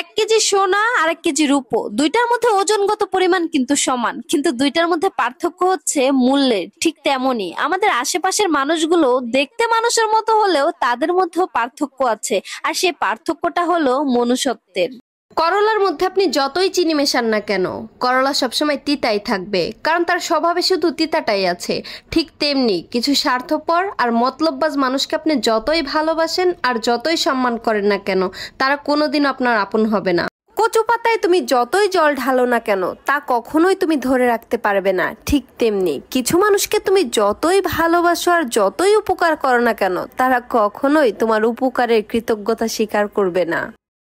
এক কেজি সোনা আর 1 কেজি রূপো, দুইটার মধ্যে ওজনগত পরিমাণ কিন্তু সমান, কিন্তু দুইটার মধ্যে পার্থক্য হচ্ছে মূল্যের। ঠিক তেমনি আমাদের আশেপাশের মানুষগুলো দেখতে মানুষের মতো হলেও তাদের মধ্যেও পার্থক্য আছে, আর সেই পার্থক্যটা হলো মনুষ্যত্বের। করলার মধ্যে আপনি যতই চিনি মেশান না কেন, করলা সবসময় তিতাই থাকবে, কারণ তার স্বভাবে শুধু তিতাটাই আছে। ঠিক তেমনি কিছু স্বার্থপর আর মতলববাজ মানুষকে আপনি যতই ভালোবাসেন আর যতই সম্মান করেন না কেন, তারা কোনোদিন আপনার আপন হবে না। কচু পাতায় তুমি যতই জল ঢালো না কেন, তা কখনোই তুমি ধরে রাখতে পারবে না। ঠিক তেমনি কিছু মানুষকে তুমি যতই ভালোবাসো আর যতই উপকার করো না কেন, তারা কখনোই তোমার উপকারের কৃতজ্ঞতা স্বীকার করবে না।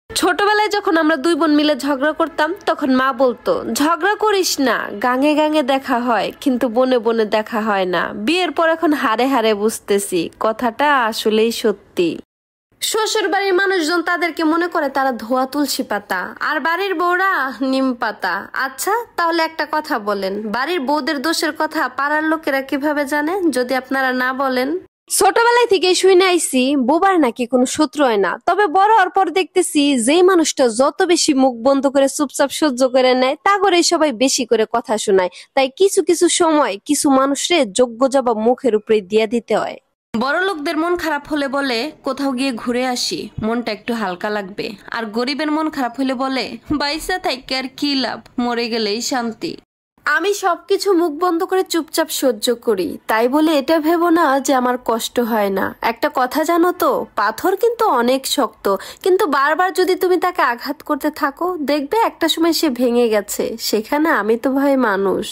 ছোটবেলায় যখন আমরা দুই বোন মিলে ঝগড়া করতাম, তখন মা বলতো, ঝগড়া করিস না, গাঙে গাঙে দেখা হয় কিন্তু বনে বনে দেখা হয় না। বিয়ের পর এখন হারে হারে বুঝতেছি কথাটা আসলেই সত্যি। শ্বশুর বাড়ির মানুষজন তাদেরকে মনে করে তারা ধোয়া তুলসী পাতা, আর বাড়ির বউরা নিম পাতা। আচ্ছা, তাহলে একটা কথা বলেন, বাড়ির বউদের দোষের কথা পাড়ার লোকেরা কিভাবে জানে যদি আপনারা না বলেন? ছোটবেলায় থেকে শুনে আইছি বোবার নাকি কোনো শত্রু হয় না, তবে বড় হওয়ার পর দেখতেছি যেই মানুষটা যত বেশি মুখ বন্ধ করে চুপচাপ সহ্য করে নেয়, তা করে সবাই বেশি করে কথা শোনায়। তাই কিছু কিছু সময় কিছু মানুষরে যোগ্য জবাব মুখের উপরে দিয়ে দিতে হয়। বড় লোকদের মন খারাপ হলে বলে কোথাও গিয়ে ঘুরে আসি, মনটা একটু হালকা লাগবে। আর গরিবের মন খারাপ হলে বলে বাইসা থাইকে আর কি লাভ, মরে গেলেই শান্তি। আমি সবকিছু মুখ বন্ধ করে চুপচাপ সহ্য করি, তাই বলে এটা ভেবো না যে আমার কষ্ট হয় না। একটা কথা জানো তো, পাথর কিন্তু অনেক শক্ত, কিন্তু বারবার যদি তুমি তাকে আঘাত করতে থাকো, দেখবে একটা সময় সে ভেঙে গেছে। সেখানে আমি তো ভাই মানুষ।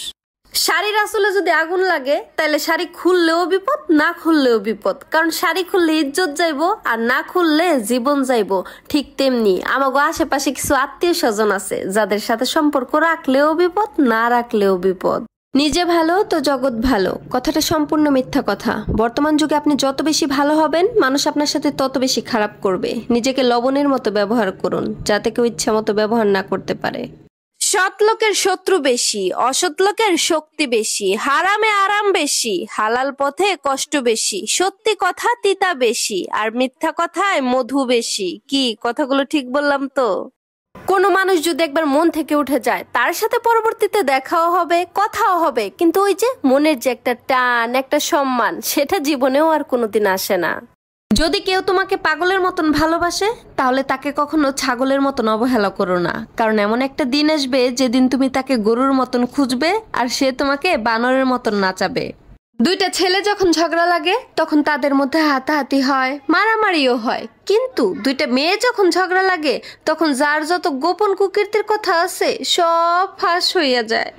শাড়ির আসলে যদি আগুন লাগে, তাহলে শাড়ি খুললেও বিপদ, না খুললেও বিপদ। কারণ শাড়ি খুললে ইজ্জত যাইবো, আর না খুললে জীবন যাইবো। ঠিক তেমনি আমাগো আশেপাশে কিছু আত্মীয় স্বজন আছে যাদের সাথে সম্পর্ক রাখলেও বিপদ, না রাখলেও বিপদ। নিজে ভালো তো জগৎ ভালো, কথাটা সম্পূর্ণ মিথ্যা কথা। বর্তমান যুগে আপনি যত বেশি ভালো হবেন, মানুষ আপনার সাথে তত বেশি খারাপ করবে। নিজেকে লবণের মতো ব্যবহার করুন, যাতে কেউ ইচ্ছা মতো ব্যবহার না করতে পারে। সৎ লোকের শত্রু বেশি, অসৎ লোকের শক্তি বেশি, হারামে আরাম বেশি, হালাল পথে কষ্ট বেশি, সত্যি কথা তিতা বেশি, আর মিথ্যা কথায় মধু বেশি। কি কথাগুলো ঠিক বললাম তো? কোনো মানুষ যদি একবার মন থেকে উঠে যায়, তার সাথে পরবর্তীতে দেখাও হবে, কথাও হবে, কিন্তু ওই যে মনের যে একটা টান, একটা সম্মান, সেটা জীবনেও আর কোনোদিন আসে না। যদি কেউ তোমাকে পাগলের মতন ভালোবাসে, তাহলে তাকে কখনো ছাগলের মতন অবহেলা করো না। কারণ এমন একটা দিন আসবে যেদিন তুমি তাকে গরুর মতন খুঁজবে, আর সে তোমাকে বানরের মতন নাচাবে। দুইটা ছেলে যখন ঝগড়া লাগে, তখন তাদের মধ্যে হাতাহাতি হয়, মারামারিও হয়। কিন্তু দুইটা মেয়ে যখন ঝগড়া লাগে, তখন যার যত গোপন কুকীর্তির কথা আছে সব ফাঁস হইয়া যায়।